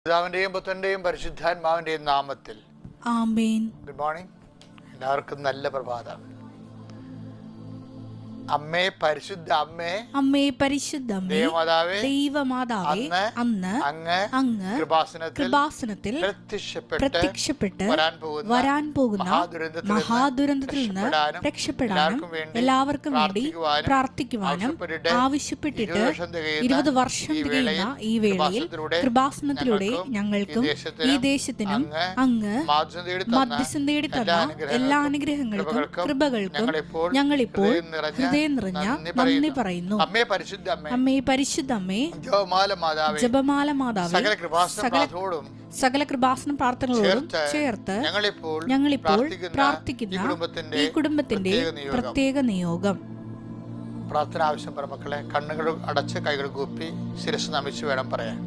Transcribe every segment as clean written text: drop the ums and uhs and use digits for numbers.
പിതാവിന്റെയും പുത്രന്റെയും പരിശുദ്ധാത്മാവിന്റെയും നാമത്തിൽ ആമേൻ. Good morning. എല്ലാവർക്കും നല്ല പ്രഭാതം. അമ്മേ, പരിശുദ്ധ അമ്മേ, അമ്മേ പരിശുദ്ധ അമ്മേ, ദൈവമാതാവേ, അന്ന് അങ്ങ് കൃപാസനത്തിൽ പ്രത്യക്ഷപ്പെട്ട് വരാൻ പോകുന്ന മഹാദുരന്തത്തിൽ നിന്ന് രക്ഷപ്പെടാനും എല്ലാവർക്കും വേണ്ടി പ്രാർത്ഥിക്കുവാനും ആവശ്യപ്പെട്ടിട്ട് 20 വർഷം തികയുന്ന ഈ വേളയിൽ കൃപാസനത്തിലൂടെ ഞങ്ങൾക്കും ഈ ദേശത്തിനും അങ്ങ് മധ്യസ്ഥം തേടി തന്ന എല്ലാ അനുഗ്രഹങ്ങൾക്കും കൃപകൾക്കും ഞങ്ങളിപ്പോൾ ഹൃദയം നിറഞ്ഞ നന്ദി പറയുന്നു. അമ്മേ പരിശുദ്ധ അമ്മേ, ജപമാല മാതാവേ, സകല കൃപാസന പ്രാർത്ഥനകളോടും ചേർത്ത് ഞങ്ങളിപ്പോൾ പ്രാർത്ഥിക്കുന്ന ഈ കുടുംബത്തിന്റെ പ്രത്യേക നിയോഗം. പ്രാർത്ഥന ആവശ്യം പറ മക്കളെ. കണ്ണുകൾ അടച്ച് കൈകൾ കൂപ്പി ശിരസ് നമിച്ച് വേണം പറയാൻ.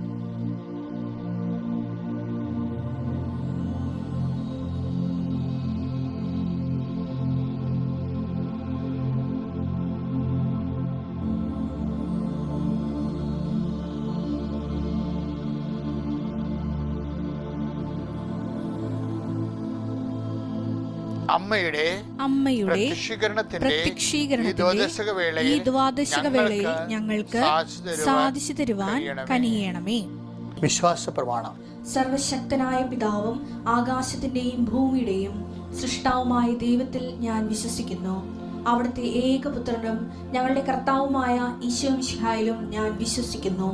അമ്മയുടെ പ്രത്യക്ഷീകരണത്തിന്റെ ഈ ദ്വാദശക വേളയിൽ ഞങ്ങൾക്ക് സാധിച്ചു തരുവാൻ കനിയണമേ. വിശ്വാസ പ്രമാണം. സർവശക്തനായ പിതാവും ആകാശത്തിന്റെയും ഭൂമിയുടെയും സൃഷ്ടാവുമായ ദൈവത്തിൽ ഞാൻ വിശ്വസിക്കുന്നു. അവിടുത്തെ ഏകപുത്രനും ഞങ്ങളുടെ കർത്താവുമായ ഈശോമിശിഹായിലും ഞാൻ വിശ്വസിക്കുന്നു.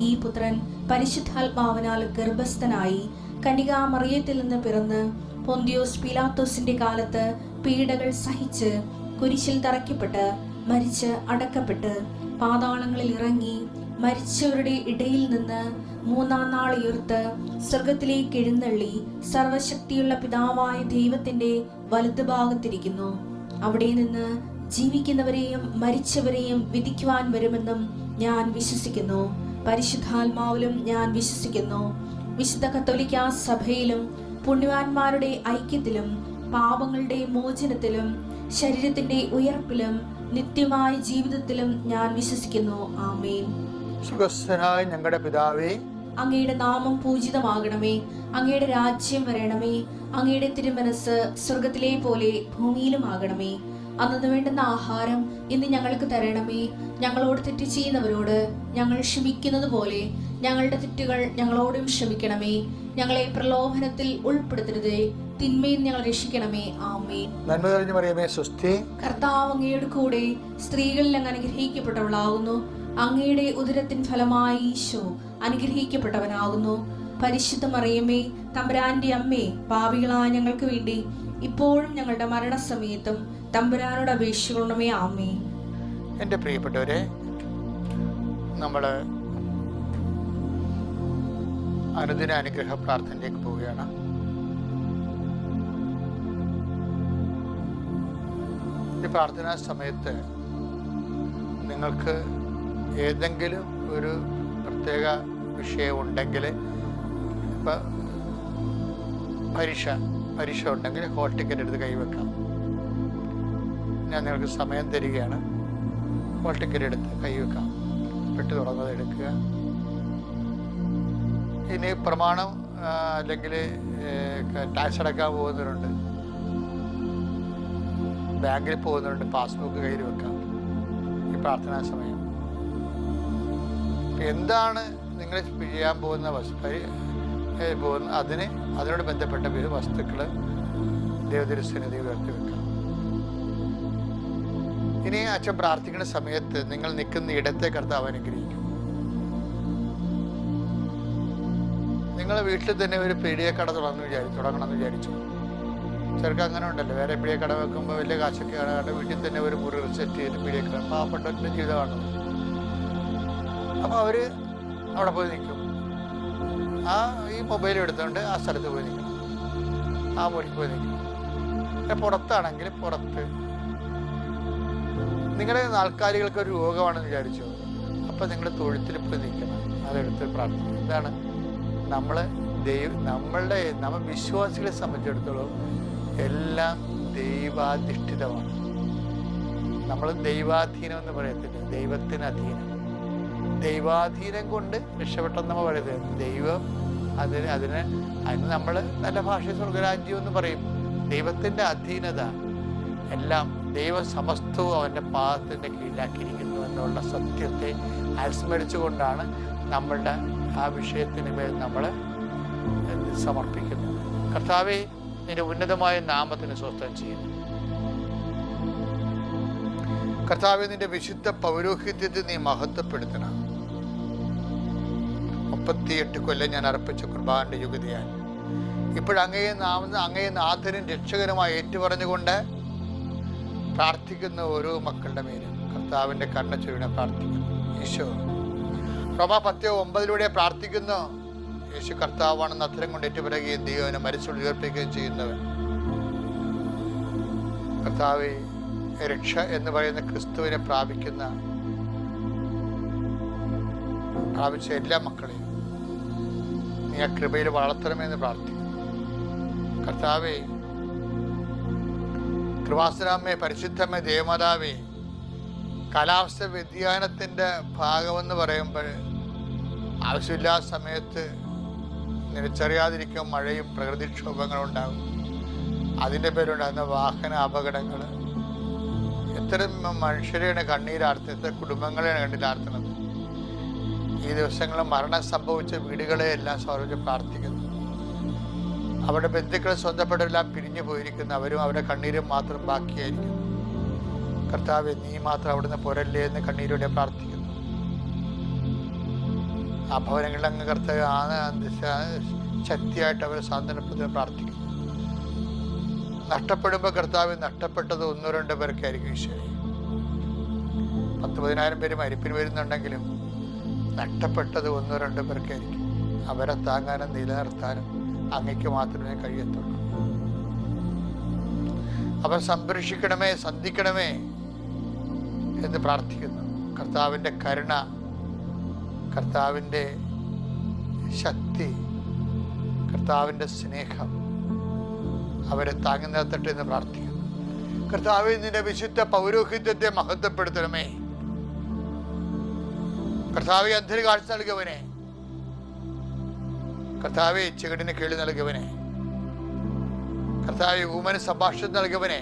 ഈ പുത്രൻ പരിശുദ്ധാത്മാവിനാൽ ഗർഭസ്ഥനായി കന്യകാമറിയത്തിൽ നിന്ന് പിറന്ന് പൊന്തിയോസ് പീലാത്തോസിന്റെ കാലത്ത് പീഡകൾ സഹിച്ച് കുരിശിൽ തറയ്ക്കപ്പെട്ട് മരിച്ച് അടക്കപ്പെട്ട് പാതാളങ്ങളിൽ ഇറങ്ങി മരിച്ചവരുടെ ഇടയിൽ നിന്ന് 3-ാം നാൾ ഉയർത്ത് സ്വർഗത്തിലേക്ക് എഴുന്നള്ളി സർവശക്തിയുള്ള പിതാവായ ദൈവത്തിന്റെ വലതുഭാഗത്തിരിക്കുന്നു. അവിടെ നിന്ന് ജീവിക്കുന്നവരെയും മരിച്ചവരെയും വിധിക്കുവാൻ വരുമെന്നും ഞാൻ വിശ്വസിക്കുന്നു. പരിശുദ്ധാത്മാവിലും ഞാൻ വിശ്വസിക്കുന്നു. വിശുദ്ധ കത്തോലിക്കാ സഭയിലും പുണ്യവാന്മാരുടെ ഐക്യത്തിലും പാപങ്ങളുടെ മോചനത്തിലും ശരീരത്തിന്റെ ഉയർപ്പിലും നിത്യമായ ജീവിതത്തിലും ഞാൻ വിശ്വസിക്കുന്നു. ആമേൻ. സുഖസ്ഥനായ ഞങ്ങളുടെ പിതാവേ, അങ്ങയുടെ നാമം പൂജിതമാകണമേ. അങ്ങയുടെ രാജ്യം വരണമേ. അങ്ങയുടെ തിരുമനസ് സ്വർഗത്തിലെ പോലെ ഭൂമിയിലുമാകണമേ. അന്നു വേണ്ടുന്ന ആഹാരം ഇന്ന് ഞങ്ങൾക്ക് തരണമേ. ഞങ്ങളോട് തെറ്റ് ചെയ്യുന്നവരോട് ഞങ്ങൾ ക്ഷമിക്കുന്നത് പോലെ ഞങ്ങളുടെ തെറ്റുകൾ ഞങ്ങളോടും ക്ഷമിക്കണമേ. ഞങ്ങളെ പ്രലോഭനത്തിൽ ഉൾപ്പെടുത്തരുതേ, തിന്മയിൽ ഞങ്ങൾ രക്ഷിക്കണമേ. ആമേൻ. നന്മ നിറഞ്ഞ മറിയമേ, സ്വസ്തി. കർത്താവ് അങ്ങയുടെ കൂടെ സ്ത്രീകളിൽ അങ്ങ് അനുഗ്രഹിക്കപ്പെട്ടവളാകുന്നു. അങ്ങയുടെ ഉദരത്തിൻ ഫലമായി ഈശോ അനുഗ്രഹിക്കപ്പെട്ടവനാകുന്നു. പരിശുദ്ധ മറിയമേ, തമ്പുരാന്റെ അമ്മേ, പാപികളായ ഞങ്ങൾക്ക് വേണ്ടി ഇപ്പോഴും ഞങ്ങളുടെ മരണസമയത്തും തമ്പുരാനോട് അപേക്ഷിക്കണമേ. ആമേൻ. എൻ്റെ പ്രിയപ്പെട്ടവരെ, നമ്മൾ അനുദിന അനുഗ്രഹ പ്രാർത്ഥനയിലേക്ക് പോവുകയാണ്. ഈ പ്രാർത്ഥനാ സമയത്ത് നിങ്ങൾക്ക് ഏതെങ്കിലും ഒരു പ്രത്യേക വിഷയം ഉണ്ടെങ്കിൽ, ഇപ്പം പരീക്ഷ ഉണ്ടെങ്കിൽ ഹോൾ ടിക്കറ്റ് എടുത്ത് കൈവെക്കാം. ഞാൻ നിങ്ങൾക്ക് സമയം തരികയാണ്. ഹോൾ ടിക്കറ്റ് എടുത്ത് കൈവെക്കാം. പെട്ട് തുറന്നത് എടുക്കുക. ഇനി പ്രമാണം അല്ലെങ്കിൽ ടാക്സ് അടക്കാൻ പോകുന്നവരുണ്ട്, ബാങ്കിൽ പോകുന്നവരുണ്ട്, പാസ്ബുക്ക് കയ്യിൽ വെക്കാം. ഈ പ്രാർത്ഥനാ സമയം എന്താണ് നിങ്ങൾ ചെയ്യാൻ പോകുന്ന അതിനോട് ബന്ധപ്പെട്ട വസ്തുക്കൾ ദൈവതിരുസന്നിധി ഉയർത്തി വെക്കാം. ഇനി അച്ഛൻ പ്രാർത്ഥിക്കുന്ന സമയത്ത് നിങ്ങൾ നിൽക്കുന്ന ഇടത്തെ കർത്താവ് അനുഗ്രഹിക്കും. നിങ്ങൾ വീട്ടിൽ തന്നെ ഒരു പീഡികക്കട തുടങ്ങണമെന്ന് വിചാരിച്ചു. ചിലർക്ക് അങ്ങനെ ഉണ്ടല്ലോ, വേറെ പീഡികക്കട വെക്കുമ്പോൾ വലിയ കാശൊക്കെ ആണ്. വീട്ടിൽ തന്നെ ഒരു മുറി സെറ്റ് ചെയ്ത് പീഡികക്കട, പാവപ്പെട്ടവരുടെ ജീവിതമാണ്. അപ്പോൾ അവർ അവിടെ പോയി നിൽക്കും. ഈ മൊബൈൽ എടുത്തുകൊണ്ട് ആ സ്ഥലത്ത് പോയി നിൽക്കണം, ആ മുറിക്ക് പോയി നിൽക്കണം. പുറത്താണെങ്കിൽ പുറത്ത്. നിങ്ങളുടെ നാൽക്കാലികൾക്ക് ഒരു രോഗമാണെന്ന് വിചാരിച്ചു, അപ്പം നിങ്ങൾ തൊഴുത്തിൽ പോയി നിൽക്കണം. അതെടുത്ത് പ്രാർത്ഥിക്കണം. ഇതാണ് നമ്മൾ വിശ്വാസികളെ സംബന്ധിച്ചിടത്തോളം എല്ലാം ദൈവാധിഷ്ഠിതമാണ്. നമ്മൾ ദൈവാധീനം എന്ന് പറയത്തില്ല, ദൈവത്തിന് അധീനം. ദൈവാധീനം കൊണ്ട് രക്ഷപ്പെട്ടെന്ന് നമ്മൾ പറയുന്നത്. ദൈവം അതിന് നമ്മൾ നല്ല ഭാഷ സ്വർഗരാജ്യം എന്ന് പറയും. ദൈവത്തിൻ്റെ അധീനത എല്ലാം ദൈവം സമസ്തവും അവൻ്റെ പാദത്തിൻ്റെ കീഴിലാക്കിയിരിക്കുന്നു എന്നുള്ള സത്യത്തെ അനുസ്മരിച്ചുകൊണ്ടാണ് നമ്മളുടെ ആ വിഷയത്തിന് മേൽ നമ്മൾ സമർപ്പിക്കുന്നത്. കർത്താവേ, നിന്റെ ഉന്നതമായ നാമത്തിന് സ്വസ്ഥം ചെയ്യുന്നു. കർത്താവേ, നിന്റെ വിശുദ്ധ പൗരോഹിത്യത്തെ നീ മഹത്വപ്പെടുത്തണം. 38 കൊല്ലം ഞാൻ അർപ്പിച്ച കുർബാനയുടെ യുഗതിയാൽ ഇപ്പോഴങ്ങയെ നാഥനും രക്ഷകനുമായി ഏറ്റുപറഞ്ഞുകൊണ്ട് പ്രാർത്ഥിക്കുന്ന ഓരോ മക്കളുടെ മേലും കർത്താവിൻ്റെ കണ്ണ ചൊരിയണ പ്രാർത്ഥിക്കുന്നു. ഈശോ റോമാ 10:9 പ്രാർത്ഥിക്കുന്നു. യേശു കർത്താവാണെന്ന് അത്തരം കൊണ്ട് ഏറ്റുപറയുകയും ദൈവനെ മരിച്ചുള്ള ഉയർപ്പിക്കുകയും ചെയ്യുന്നവൻ. കർത്താവെ, രക്ഷ എന്ന് പറയുന്ന ക്രിസ്തുവിനെ പ്രാപിച്ച എല്ലാ മക്കളെയും നീ ആ കൃപയിൽ വളർത്തണമെന്ന് പ്രാർത്ഥിക്കുന്നു. കർത്താവെ, കൃപാസനാമേ, പരിശുദ്ധമേ, ദേവമാതാവേ, കാലാവസ്ഥ വ്യതിയാനത്തിൻ്റെ ഭാഗമെന്ന് പറയുമ്പോൾ ആവശ്യമില്ലാത്ത സമയത്ത് നിനച്ചറിയാതിരിക്കും മഴയും പ്രകൃതിക്ഷോഭങ്ങളും ഉണ്ടാകും. അതിൻ്റെ പേരുണ്ടാകുന്ന വാഹന അപകടങ്ങൾ, എത്ര മനുഷ്യരെയാണ് കണ്ണീരാർത്തുന്നത്, എത്ര കുടുംബങ്ങളെയാണ് കണ്ണീരാർത്തുന്നത്. ഈ ദിവസങ്ങളിൽ മരണം സംഭവിച്ച വീടുകളെ എല്ലാം സമർപ്പിച്ച് പ്രാർത്ഥിക്കുന്നു. അവരുടെ ബന്ധുക്കളെ സ്വന്തപ്പെട്ടെല്ലാം പിരിഞ്ഞു പോയിരിക്കുന്നു. അവരും അവരുടെ കണ്ണീരും മാത്രം ബാക്കിയായിരിക്കുന്നു. കർത്താവെ, നീ മാത്രം അവിടുന്ന് പോരല്ലേ എന്ന് കണ്ണീരോടെ പ്രാർത്ഥിക്കുന്നു. ആ ഭവനങ്ങളിൽ അങ്ങ് കർത്താവ് ശക്തിയായിട്ട് അവരെ സാന്ത്വനപ്പെടുത്തി പ്രാർത്ഥിക്കുന്നു. നഷ്ടപ്പെടുമ്പോൾ കർത്താവ് നഷ്ടപ്പെട്ടത് 1-2 പേർക്കായിരിക്കും. ഈശ്വരൻ 10,000 പേര് മരിപ്പിന് വരുന്നുണ്ടെങ്കിലും നഷ്ടപ്പെട്ടത് 1-2 പേർക്കായിരിക്കും. അവരെ താങ്ങാനും നിലനിർത്താനും അങ്ങയ്ക്ക് മാത്രമേ കഴിയത്തുള്ളൂ. അവർ സംരക്ഷിക്കണമേ, സന്ധിക്കണമേ എന്ന് പ്രാർത്ഥിക്കുന്നു. കർത്താവിൻ്റെ കരുണ, കർത്താവിൻ്റെ ശക്തി, കർത്താവിൻ്റെ സ്നേഹം അവരെ താങ്ങി നിർത്തട്ടെ എന്ന് പ്രാർത്ഥിക്കുന്നു. കർത്താവേ, നിന്റെ വിശുദ്ധ പൗരോഹിത്യത്തെ മഹത്വപ്പെടുത്തണമേ. കർത്താവെ, അന്ധന് കാഴ്ച നൽകിയവനെ, കർത്താവെ, ചെകിടിന് കേളി നൽകിയവനെ, കർത്താവെ, ഊമന് സംഭാഷണം നൽകിയവനെ,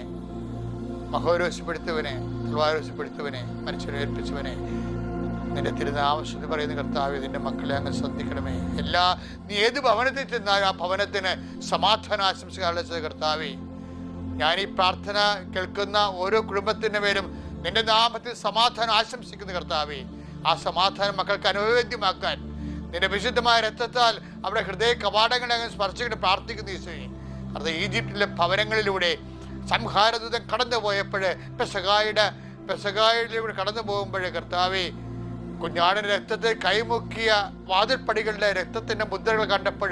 മഹോരോശപ്പെടുത്തിയവനെ, തൽവാരോശപ്പെടുത്തിയവനെ, മനുഷ്യനെ ഏൽപ്പിച്ചവനെ, നിന്റെ തിരുനാമശുദ്ധി പറയുന്ന കർത്താവെ, നിന്റെ മക്കളെ അങ്ങ് ശ്രദ്ധിക്കണമേ. നീ ഏത് ഭവനത്തിൽ ചെന്നാലും ആ ഭവനത്തിന് സമാധാന ആശംസകളുടെ കർത്താവെ, ഞാൻ ഈ പ്രാർത്ഥന കേൾക്കുന്ന ഓരോ കുടുംബത്തിൻ്റെ പേരും നിന്റെ നാമത്തിൽ സമാധാനം ആശംസിക്കുന്ന കർത്താവെ, ആ സമാധാനം മക്കൾക്ക് അനുവേദ്യമാക്കാൻ നിന്റെ വിശുദ്ധമായ രക്തത്താൽ അവിടെ ഹൃദയ കവാടങ്ങളെ അങ്ങ് സ്പർശിക്കുന്ന പ്രാർത്ഥിക്കുന്ന ഈശോയെ. അത് ഈജിപ്തിലെ ഭവനങ്ങളിലൂടെ സംഹാരദൂതൻ കടന്നു പോയപ്പോൾ പെസഹായിലൂടെ കടന്നു പോകുമ്പോഴേ കർത്താവെ, കുഞ്ഞാടിൻ്റെ രക്തത്തിൽ കൈമുക്കിയ വാതിൽപ്പടികളുടെ രക്തത്തിൻ്റെ മുദ്രകൾ കണ്ടപ്പോൾ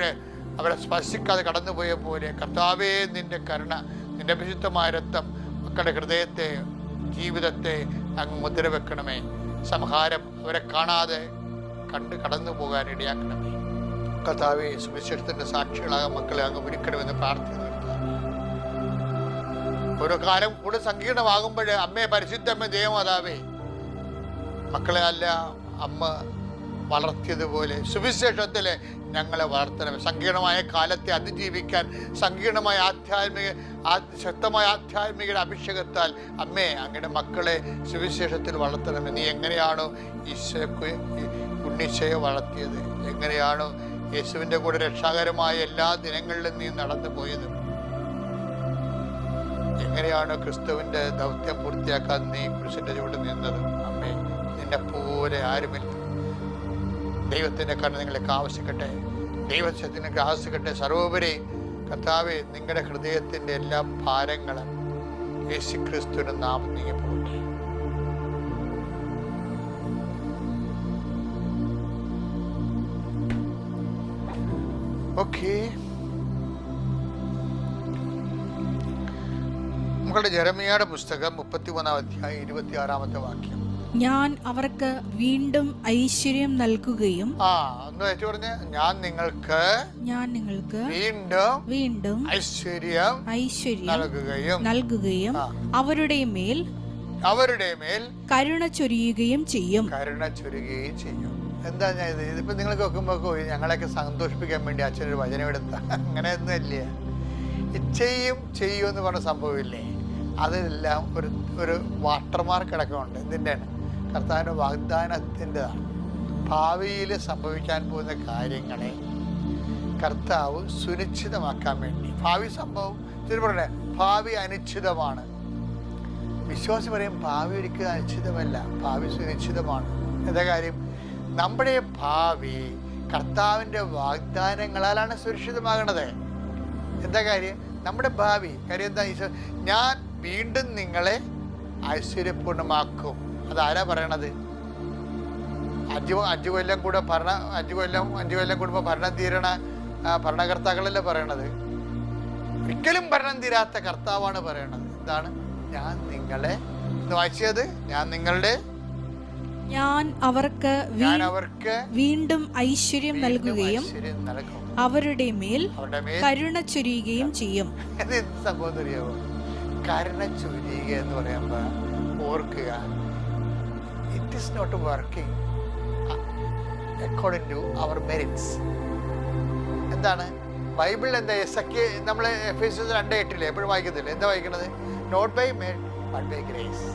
അവരെ സ്പർശിക്കാതെ കടന്നുപോയ പോലെ കർത്താവേ, നിന്റെ കരുണ, നിന്റെ വിശുദ്ധമായ രക്തം മക്കളുടെ ഹൃദയത്തെ, ജീവിതത്തെ അങ്ങ് മുദ്ര വെക്കണമേ. സംഹാരം അവരെ കാണാതെ കണ്ട് കടന്നു പോകാൻ ഇടയാക്കണമേ. കർത്താവേ, സുവിശേഷത്തിന്റെ സാക്ഷികളാകാൻ മക്കളെ അങ്ങ് ഒരുക്കണമെന്ന് പ്രാർത്ഥിക്കുന്നു. ഓരോ കാലം കൂടെ സങ്കീർണമാകുമ്പോൾ അമ്മേ, പരിശുദ്ധമ്മ, ദേവമാതാവേ, മക്കളെ അല്ല അമ്മ വളർത്തിയതുപോലെ സുവിശേഷത്തിലെ ഞങ്ങളെ വളർത്തണം. സങ്കീർണമായ കാലത്തെ അതിജീവിക്കാൻ സങ്കീർണമായ ശക്തമായ ആധ്യാത്മിക അഭിഷേകത്താൽ അമ്മേ, അങ്ങയുടെ മക്കളെ സുവിശേഷത്തിൽ വളർത്തണമേ. നീ എങ്ങനെയാണോ ഉണ്ണീശയെ വളർത്തിയത്, എങ്ങനെയാണോ യേശുവിൻ്റെ കൂടെ രക്ഷാകരമായ എല്ലാ ദിനങ്ങളിലും നീ നടന്നു പോയത്, എങ്ങനെയാണോ ക്രിസ്തുവിൻ്റെ ദൗത്യം പൂർത്തിയാക്കാൻ നീ കുരിശിൻ്റെ ചുവട് നിന്നത്, അമ്മേ, നിന്നെ പോലെ ആരുമില്ല. ദൈവത്തിൻ്റെ കണ്ണ് നിങ്ങളെ ആവശ്യിക്കട്ടെ, ദൈവത്തിന് ആവശ്യിക്കട്ടെ. സർവോപരി കർത്താവേ, നിങ്ങളുടെ ഹൃദയത്തിൻ്റെ എല്ലാ ഭാരങ്ങളും യേശു ക്രിസ്തുവിൻ്റെ നാമം നീങ്ങി പോകട്ടെ. ഓക്കെ, നമ്മളുടെ ജെറമിയായുടെ പുസ്തകം 31-ാം അധ്യായം 26-ാമത്തെ വാക്യം. ഞാൻ അവർക്ക് വീണ്ടും ഐശ്വര്യം നൽകുകയും ഞാൻ നിങ്ങൾക്ക് വീണ്ടും ഐശ്വര്യം നൽകുകയും അവരുടെ മേൽ കരുണ ചൊരിയുകയും ചെയ്യും. എന്താ ഞാൻ ഇതിപ്പോൾ നിങ്ങൾ കേൾക്കുമ്പോൾ ഞങ്ങളെയൊക്കെ സന്തോഷിപ്പിക്കാൻ വേണ്ടി അച്ഛനൊരു വചനം എടുത്ത അങ്ങനെയൊന്നും ഇല്ല. ഇച്ഛയും ചെയ്യും എന്ന് പറഞ്ഞ സംഭവമില്ലേ, അതെല്ലാം ഒരു വാട്ടർമാർക്ക് അടക്കമുണ്ട്. എന്തിൻ്റെയാണ്? കർത്താവിൻ്റെ വാഗ്ദാനത്തിൻ്റെതാണ്. ഭാവിയിൽ സംഭവിക്കാൻ പോകുന്ന കാര്യങ്ങളെ കർത്താവ് സുനിശ്ചിതമാക്കാൻ വേണ്ടി. ഭാവി സംഭവം പറയണേ, ഭാവി അനിശ്ചിതമാണ്. വിശ്വാസി പറയും ഭാവി ഒരിക്കലും അനിശ്ചിതമല്ല, ഭാവി സുനിശ്ചിതമാണ്. എന്താ കാര്യം? നമ്മുടെ ഭാവി കർത്താവിൻ്റെ വാഗ്ദാനങ്ങളാലാണ് സുരക്ഷിതമാകണത്. എന്താ കാര്യം? നമ്മുടെ ഭാവി കാര്യം എന്താ? ഞാൻ വീണ്ടും നിങ്ങളെ ഐശ്വര്യപൂർണ്ണമാക്കും. അതാരാ പറയണത്? അഞ്ചു കൊല്ലം കൂടുമ്പോൾ ഭരണം തീരണ ഭരണകർത്താക്കളല്ലേ പറയണത്. ഒരിക്കലും ഭരണം തീരാത്ത കർത്താവാണ് പറയണത്. എന്താണ്? ഞാൻ നിങ്ങളെ വായിച്ചത്, ഞാൻ അവർക്ക് വീണ്ടും ഐശ്വര്യം നൽകുകയും അവരുടെ മേൽ കരുണ ചൊരിയുകയും ചെയ്യും. എന്ത് സംഭവം അറിയാമോ? കരുണ ചൊരിയുക എന്ന് പറയുമ്പോൾ ഓർക്കുക, it is not working according to our merits. എന്താണ് ബൈബിളിൽ എന്താ? നമ്മൾ എഫേസ്യസ് 2:8 എപ്പോഴും വായിക്കത്തില്ല. എന്താ വായിക്കണത്? Not by merit but by grace.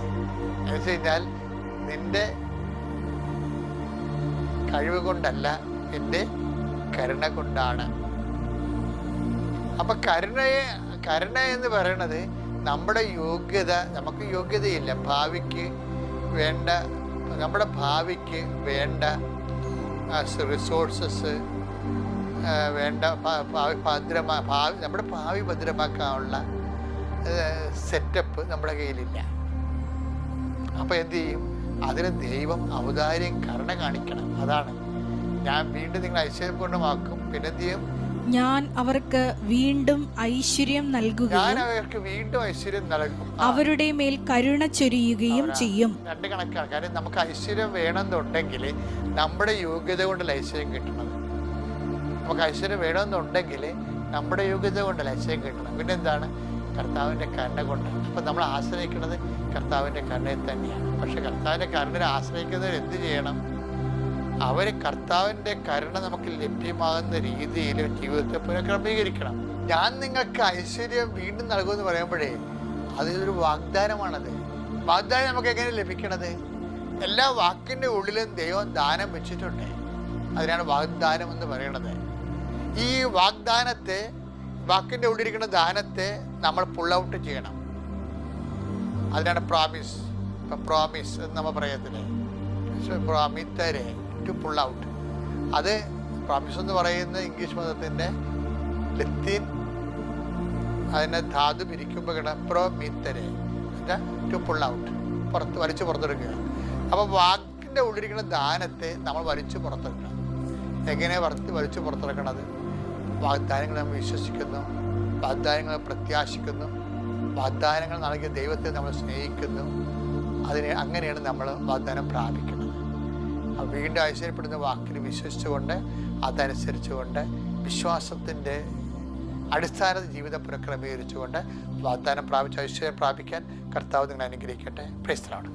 എന്ന് വെച്ച് കഴിഞ്ഞാൽ നിന്റെ കഴിവ് കൊണ്ടല്ല, എൻ്റെ കരുണ കൊണ്ടാണ്. അപ്പൊ കരുണ എന്ന് പറയണത് നമ്മുടെ യോഗ്യത, നമുക്ക് യോഗ്യതയില്ല ഭാവിക്ക് വേണ്ട, നമ്മുടെ ഭാവിക്ക് വേണ്ട റിസോഴ്സസ് വേണ്ട, നമ്മുടെ ഭാവി ഭദ്രമാക്കാനുള്ള സെറ്റപ്പ് നമ്മുടെ കയ്യിലില്ല. അപ്പൊ എന്ത് ചെയ്യും? അതിന് ദൈവം ഔദാര്യം കരുണ കാണിക്കണം. അതാണ് ഞാൻ വീണ്ടും നിങ്ങൾ ഐശ്വര്യപൂർണ്ണമാക്കും. പിന്നെ എന്ത് ചെയ്യും? ഞാൻ അവർക്ക് വീണ്ടും ഐശ്വര്യം നൽകുകയും അവരുടെ മേൽ കരുണ ചൊരിയുകയും ചെയ്യും. രണ്ട് കണക്കാണ്. കാര്യം നമുക്ക് ഐശ്വര്യം വേണമെന്നുണ്ടെങ്കിൽ നമ്മുടെ യോഗ്യത കൊണ്ടല്ല ഐശ്വര്യം കിട്ടണത്. നമുക്ക് ഐശ്വര്യം വേണമെന്നുണ്ടെങ്കിൽ നമ്മുടെ യോഗ്യത കൊണ്ടല്ല ഐശ്വര്യം കിട്ടണം. പിന്നെ എന്താണ്? കർത്താവിൻ്റെ കരുണ കൊണ്ടാണ്. അപ്പം നമ്മൾ ആശ്രയിക്കുന്നത് കർത്താവിൻ്റെ കരുണയെ തന്നെയാണ്. പക്ഷെ കർത്താവിൻ്റെ കരുണയെ ആശ്രയിക്കുന്നവർ എന്ത് ചെയ്യണം? അവർ കർത്താവിൻ്റെ കരുണ നമുക്ക് ലഭ്യമാകുന്ന രീതിയിൽ ജീവിതത്തെ പുനഃക്രമീകരിക്കണം. ഞാൻ നിങ്ങൾക്ക് ഐശ്വര്യം വീണ്ടും നൽകുമെന്ന് പറയുമ്പോഴേ അതൊരു വാഗ്ദാനമാണത്. വാഗ്ദാനം നമുക്ക് എങ്ങനെ ലഭിക്കണത്? എല്ലാ വാക്കിൻ്റെ ഉള്ളിലും ദൈവം ദാനം വെച്ചിട്ടുണ്ട്. അതിനാണ് വാഗ്ദാനം എന്ന് പറയണത്. ഈ വാക്കിൻ്റെ ഉള്ളിലിരിക്കുന്ന ദാനത്തെ നമ്മൾ പുൾ ഔട്ട് ചെയ്യണം. അതിനാണ് പ്രോമിസ്. ഇപ്പം പ്രോമിസ് എന്ന് നമ്മൾ പറയത്തില്ലേ, പ്രോമിത്തരെ ടു പുൾ ഔട്ട്. അത് പ്രോമിസ് എന്ന് പറയുന്ന ഇംഗ്ലീഷ് പദത്തിൻ്റെ ലത്തീൻ അതിനെ ധാതു പിരിക്കുമ്പോൾ പ്രോമിത്തരെ ടു പുൾ ഔട്ട്, വലിച്ചു പുറത്തെടുക്കുക. അപ്പോൾ വാക്കിൻ്റെ ഉള്ളിലിരിക്കുന്ന ദാനത്തെ നമ്മൾ വലിച്ചു പുറത്തെടുക്കണം. എങ്ങനെയാണ് വലിച്ചു പുറത്തെടുക്കണത്? വാഗ്ദാനങ്ങൾ നമ്മൾ വിശ്വസിക്കുന്നു, വാഗ്ദാനങ്ങൾ പ്രത്യാശിക്കുന്നു, വാഗ്ദാനങ്ങൾ നൽകിയ ദൈവത്തെ നമ്മൾ സ്നേഹിക്കുന്നു. അങ്ങനെയാണ് നമ്മൾ വാഗ്ദാനം പ്രാപിക്കുന്നത്. വീണ്ടും ഐശ്വര്യപ്പെടുന്ന വാക്കിൽ വിശ്വസിച്ചുകൊണ്ട് അതനുസരിച്ചുകൊണ്ട് വിശ്വാസത്തിൻ്റെ അടിസ്ഥാന ജീവിതം പുനഃക്രമീകരിച്ചുകൊണ്ട് വാഗ്ദാനം പ്രാപിച്ച് ഐശ്വര്യം പ്രാപിക്കാൻ കർത്താവ് നിങ്ങളെ അനുഗ്രഹിക്കട്ടെ. Praise the Lord.